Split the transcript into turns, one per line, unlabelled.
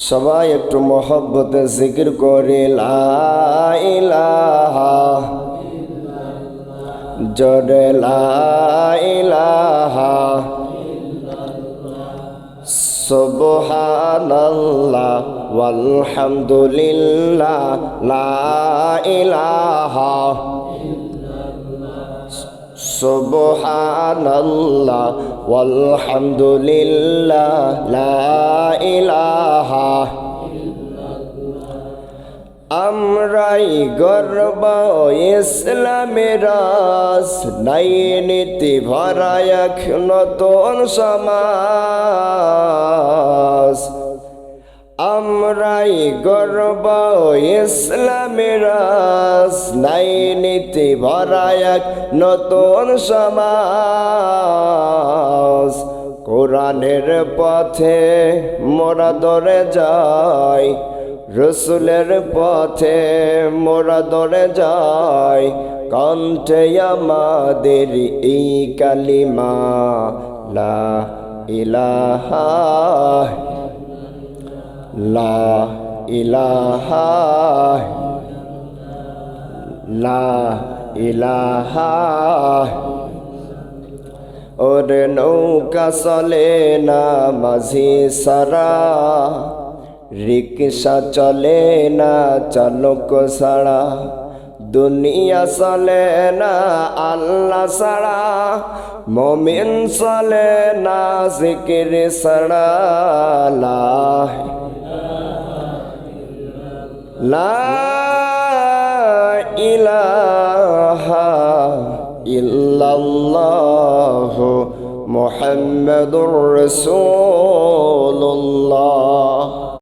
সবাই একটু মহব্বতে জিকির করে লা ইলাহা, জোরে লা ইলাহা, সুবহানাল্লাহ ওয়ালহামদুলিল্লাহ, লা ইলাহা, সুবহানাল্লাহ ওয়ালহামদুলিল্লাহ, লা ইলাহা। আমরাই গর্ব ইসলামের রাস, নাই নীতি ভরা এক নতুন সমাজ। আমরাই গর্ব ইসলামের রাস, নাই নীতি ভরা এক নতুন সমাজ। কোরআনের পথে মোরা দৌড়ে যাই, রসুলের পথে মোরা দৌড়ে যাই, কণ্ঠে আমাদের এই কালিমা লা ইলাহা, লা ইলাহা, লা ইলাহা। ওরে নৌকা চলে না মাঝি সারা, রিকশা চলে না চালক ছাড়া, দুনিয়া চলে না আল্লাহ ছাড়া, মুমিন চলে না জিকির ছাড়া। লা ইলাহা ইল্লাল্লাহু মুহাম্মাদুর রাসূলুল্লাহ।